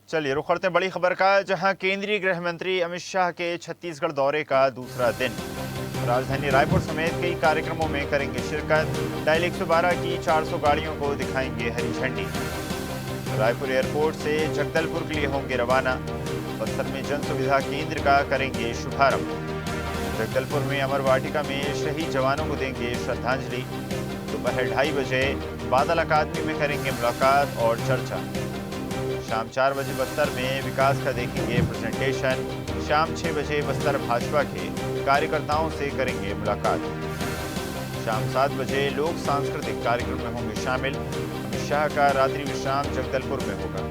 चलिए रुख करते हैं बड़ी खबर का, जहां केंद्रीय गृह मंत्री अमित शाह के छत्तीसगढ़ दौरे का दूसरा दिन। राजधानी रायपुर समेत कई कार्यक्रमों में करेंगे शिरकत। डायल 112 की 400 गाड़ियों को दिखाएंगे हरी झंडी। रायपुर एयरपोर्ट से जगदलपुर के लिए होंगे रवाना। बस्तर में जन सुविधा केंद्र का करेंगे शुभारंभ। जगदलपुर में अमर वाटिका में शहीद जवानों को देंगे श्रद्धांजलि। दोपहर 2:30 बजे बादल अकादमी में करेंगे मुलाकात और चर्चा। शाम 4 बजे बस्तर में विकास का देखेंगे प्रेजेंटेशन। शाम 6 बजे बस्तर भाजपा के कार्यकर्ताओं से करेंगे मुलाकात। शाम 7 बजे लोक सांस्कृतिक कार्यक्रम में होंगे शामिल। अमित शाह का रात्रि विश्राम जगदलपुर में होगा।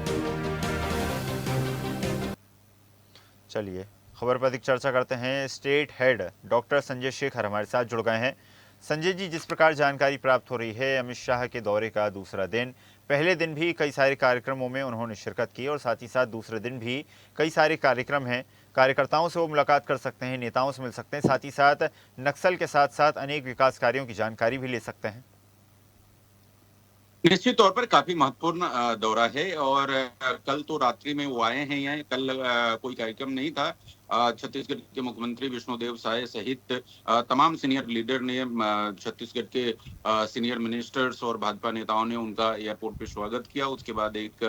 चलिए खबर पर अधिक चर्चा करते हैं। State head doctor Sanjay Shekhar हमारे साथ जुड़ गए हैं। संजय जी, जिस प्रकार जानकारी प्राप्त हो रही है, अमित शाह के दौरे का दूसरा दिन, पहले दिन भी कई सारे कार्यक्रमों में उन्होंने शिरकत की और साथ ही साथ दूसरे दिन भी कई सारे कार्यक्रम हैं। कार्यकर्ताओं से वो मुलाकात कर सकते हैं, नेताओं से मिल सकते हैं, साथ ही साथ नक्सल के साथ साथ अनेक विकास कार्यों की जानकारी भी ले सकते हैं। निश्चित तौर पर काफी महत्वपूर्ण दौरा है और कल तो रात्रि में वो आए हैं यहाँ। कल कोई कार्यक्रम नहीं था। छत्तीसगढ़ के मुख्यमंत्री विष्णुदेव साय सहित तमाम सीनियर लीडर ने छत्तीसगढ़ के सीनियर मिनिस्टर्स और भाजपा नेताओं ने उनका एयरपोर्ट पे स्वागत किया। उसके बाद एक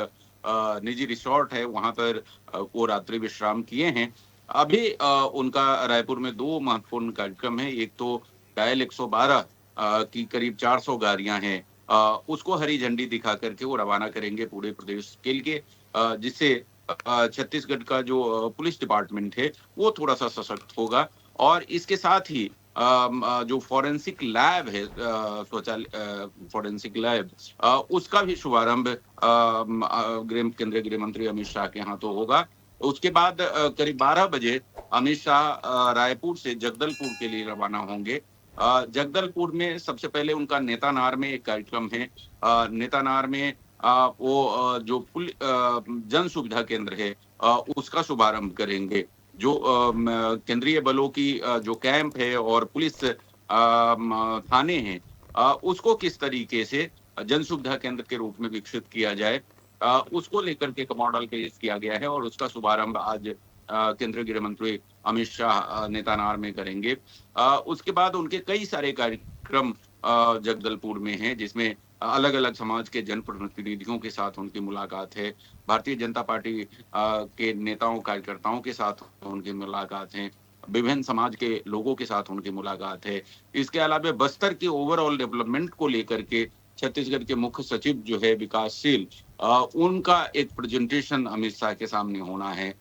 निजी रिसोर्ट है, वहां पर वो रात्रि विश्राम किए हैं। अभी उनका रायपुर में दो महत्वपूर्ण कार्यक्रम है। एक तो डायल 112 की करीब 400 गाड़ियां हैं, उसको हरी झंडी दिखा करके वो रवाना करेंगे पूरे प्रदेश के लिए, जिससे छत्तीसगढ़ का जो पुलिस डिपार्टमेंट है वो थोड़ा सा सशक्त होगा। और इसके साथ ही जो फॉरेंसिक लैब है, फॉरेंसिक लैब, उसका भी शुभारंभ केंद्रीय गृह मंत्री अमित शाह के हाथों होगा। उसके बाद करीब 12 बजे अमित शाह रायपुर से जगदलपुर के लिए रवाना होंगे। जगदलपुर में सबसे पहले उनका नेतानार में एक कार्यक्रम है। नेतानार में वो जो जन सुविधा केंद्र है उसका शुभारंभ करेंगे। जो केंद्रीय बलों की जो कैंप है और पुलिस थाने हैं, उसको किस तरीके से जन सुविधा केंद्र के रूप में विकसित किया जाए, उसको लेकर के एक मॉडल पेश किया गया है और उसका शुभारंभ आज केंद्रीय गृह मंत्री अमित शाह नेतानार में करेंगे। उसके बाद उनके कई सारे कार्यक्रम जगदलपुर में हैं, जिसमें अलग अलग समाज के जनप्रतिनिधियों के साथ उनकी मुलाकात है। भारतीय जनता पार्टी के नेताओं कार्यकर्ताओं के साथ उनकी मुलाकात है। विभिन्न समाज के लोगों के साथ उनकी मुलाकात है। इसके अलावा बस्तर के ओवरऑल डेवलपमेंट को लेकर के छत्तीसगढ़ के मुख्य सचिव जो है विकासशील, उनका एक प्रेजेंटेशन अमित शाह के सामने होना है।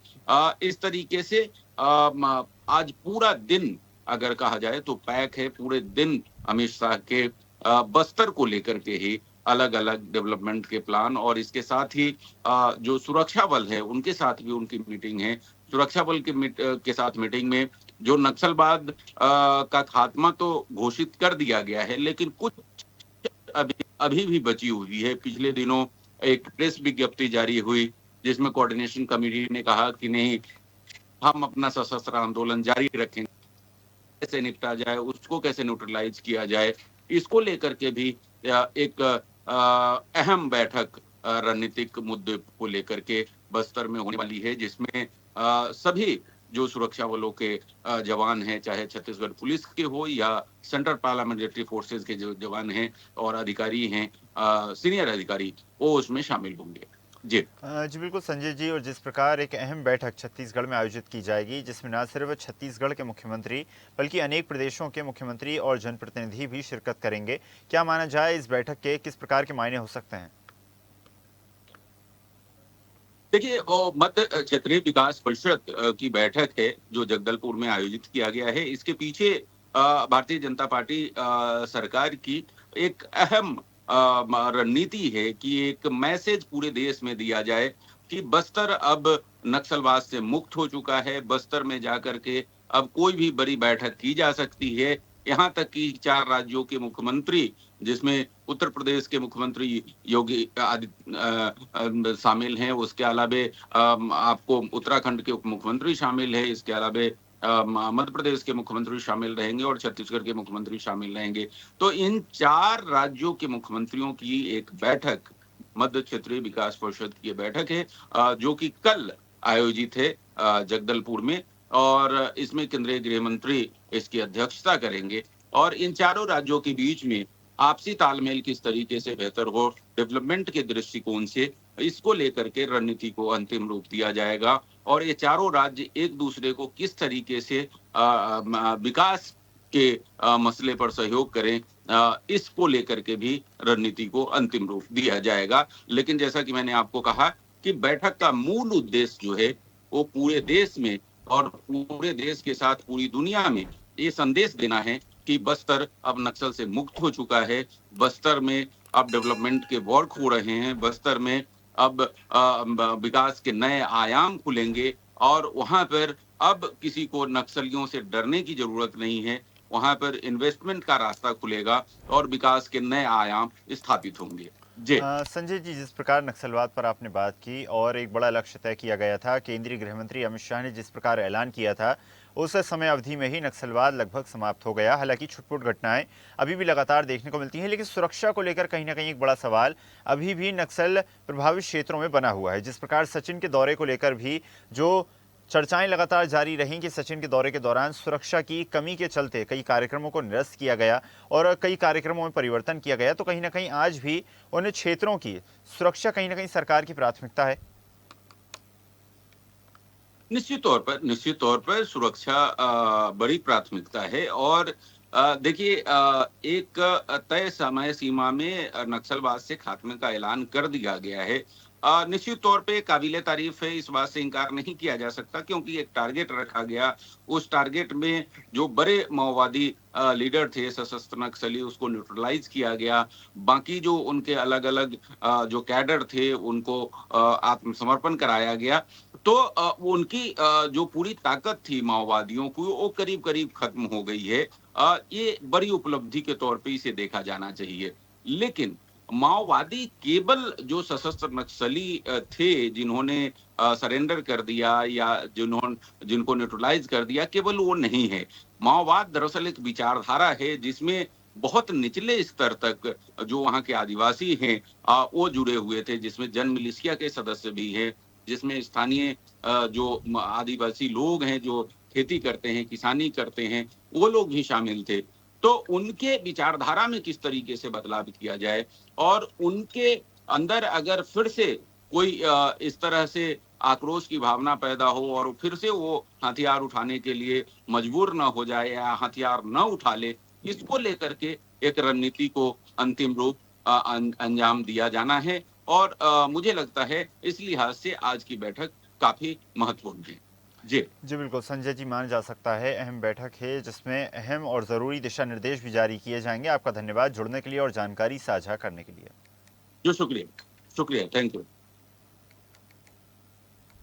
इस तरीके से आज पूरा दिन अगर कहा जाए तो पैक है। पूरे दिन अमित शाह के बस्तर को लेकर के ही अलग अलग डेवलपमेंट के प्लान, और इसके साथ ही जो सुरक्षा बल है उनके साथ भी उनकी मीटिंग है। सुरक्षा बल के साथ मीटिंग में जो नक्सलवाद का खात्मा तो घोषित कर दिया गया है, लेकिन कुछ अभी भी बची हुई है। पिछले दिनों एक प्रेस विज्ञप्ति जारी हुई जिसमें कोऑर्डिनेशन कमेटी ने कहा कि नहीं, हम अपना सशस्त्र आंदोलन जारी रखेंगे, कैसे निपटा जाए, उसको कैसे न्यूट्रलाइज किया जाए, इसको लेकर के भी एक अहम बैठक रणनीतिक मुद्दे को लेकर के बस्तर में होने वाली है, जिसमें सभी जो सुरक्षा बलों के जवान हैं, चाहे छत्तीसगढ़ पुलिस के हो या सेंट्रल पार्लियामेंट्री फोर्सेस के जो जवान हैं और अधिकारी हैं, सीनियर अधिकारी, वो उसमें शामिल होंगे। जी जी बिल्कुल संजय जी, और जिस प्रकार एक अहम बैठक छत्तीसगढ़ में आयोजित की जाएगी, जिसमें न सिर्फ छत्तीसगढ़ के मुख्यमंत्री बल्कि अनेक प्रदेशों के मुख्यमंत्री और जनप्रतिनिधि भी शिरकत करेंगे, क्या माना जाए इस बैठक के किस प्रकार के मायने हो सकते हैं? देखिए, मध्य क्षेत्रीय विकास परिषद की बैठक है जो जगदलपुर में आयोजित किया गया है। इसके पीछे भारतीय जनता पार्टी सरकार की एक अहम रणनीति है कि एक मैसेज पूरे देश में दिया जाए कि बस्तर अब नक्सलवाद से मुक्त हो चुका है। बस्तर में जाकर के अब कोई भी बड़ी बैठक की जा सकती है। यहाँ तक कि 4 राज्यों के मुख्यमंत्री, जिसमें उत्तर प्रदेश के मुख्यमंत्री योगी शामिल हैं, उसके अलावे आपको उत्तराखंड के उप मुख्यमंत्री शामिल है, इसके अलावे मध्य प्रदेश के मुख्यमंत्री शामिल रहेंगे और छत्तीसगढ़ के मुख्यमंत्री शामिल रहेंगे। तो इन 4 राज्यों के मुख्यमंत्रियों की एक बैठक मध्य क्षेत्रीय विकास परिषद की बैठक है, जो कि कल आयोजित है जगदलपुर में, और इसमें केंद्रीय गृह मंत्री इसकी अध्यक्षता करेंगे। और इन चारों राज्यों के बीच में आपसी तालमेल किस तरीके से बेहतर हो, डेवलपमेंट के दृष्टिकोण से इसको लेकर के रणनीति को अंतिम रूप दिया जाएगा। और ये चारों राज्य एक दूसरे को किस तरीके से विकास के मसले पर सहयोग करें, इसको लेकर के भी रणनीति को अंतिम रूप दिया जाएगा। लेकिन जैसा कि मैंने आपको कहा कि बैठक का मूल उद्देश्य जो है वो पूरे देश में और पूरे देश के साथ पूरी दुनिया में ये संदेश देना है कि बस्तर अब नक्सल से मुक्त हो चुका है, बस्तर में अब डेवलपमेंट के वर्क हो रहे हैं, बस्तर में अब विकास के नए आयाम खुलेंगे और वहां पर अब किसी को नक्सलियों से डरने की जरूरत नहीं है। वहां पर इन्वेस्टमेंट का रास्ता खुलेगा और विकास के नए आयाम स्थापित होंगे। जी संजय जी, जिस प्रकार नक्सलवाद पर आपने बात की और एक बड़ा लक्ष्य तय किया गया था, केंद्रीय गृह मंत्री अमित शाह ने जिस प्रकार ऐलान किया था, उस समय अवधि में ही नक्सलवाद लगभग समाप्त हो गया। हालांकि छुटपुट घटनाएं अभी भी लगातार देखने को मिलती हैं, लेकिन सुरक्षा को लेकर कहीं ना कहीं एक बड़ा सवाल अभी भी नक्सल प्रभावित क्षेत्रों में बना हुआ है। जिस प्रकार सचिन के दौरे को लेकर भी जो चर्चाएं लगातार जारी रहीं कि सचिन के दौरे के दौरान सुरक्षा की कमी के चलते कई कार्यक्रमों को निरस्त किया गया और कई कार्यक्रमों में परिवर्तन किया गया, तो कहीं ना कहीं आज भी उन क्षेत्रों की सुरक्षा कहीं ना कहीं सरकार की प्राथमिकता है। निश्चित तौर पर सुरक्षा बड़ी प्राथमिकता है। और देखिए, एक तय समय सीमा में नक्सलवाद से खात्मे का ऐलान कर दिया गया है। निश्चित तौर पे काबिले तारीफ है, इस बात से इनकार नहीं किया जा सकता, क्योंकि एक टारगेट रखा गया। उस टारगेट में जो बड़े माओवादी लीडर थे, सशस्त्र नक्सली, उसको न्यूट्रलाइज किया गया। बाकी जो उनके अलग अलग जो कैडर थे उनको आत्मसमर्पण कराया गया। तो उनकी जो पूरी ताकत थी माओवादियों की, वो करीब करीब खत्म हो गई है। ये बड़ी उपलब्धि के तौर पे इसे देखा जाना चाहिए। लेकिन माओवादी केवल जो सशस्त्र नक्सली थे जिन्होंने सरेंडर कर दिया या जिनको न्यूट्रलाइज कर दिया, केवल वो नहीं है। माओवाद दरअसल एक विचारधारा है जिसमें बहुत निचले स्तर तक जो वहाँ के आदिवासी हैं वो जुड़े हुए थे, जिसमें जन मिलिशिया के सदस्य भी हैं, जिसमें स्थानीय जो आदिवासी लोग हैं जो खेती करते हैं, किसानी करते हैं, वो लोग भी शामिल थे। तो उनके विचारधारा में किस तरीके से बदलाव किया जाए और उनके अंदर अगर फिर से कोई इस तरह से आक्रोश की भावना पैदा हो और फिर से वो हथियार उठाने के लिए मजबूर न हो जाए या हथियार न उठा ले, इसको लेकर के एक रणनीति को अंतिम रूप अंजाम दिया जाना है। और मुझे लगता है इस लिहाज से आज की बैठक काफी महत्वपूर्ण है। जी बिल्कुल संजय जी, मान जा सकता है अहम बैठक है जिसमें अहम और ज़रूरी दिशा निर्देश भी जारी किए जाएंगे। आपका धन्यवाद जुड़ने के लिए और जानकारी साझा करने के लिए। जो शुक्रिया, थैंक यू।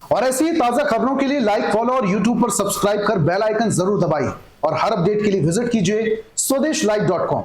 और ऐसी ही ताजा खबरों के लिए लाइक, फॉलो और यूट्यूब पर सब्सक्राइब कर बेल आइकन जरूर दबाइए और हर अपडेट के लिए विजिट कीजिए स्वदेशलाइव.com।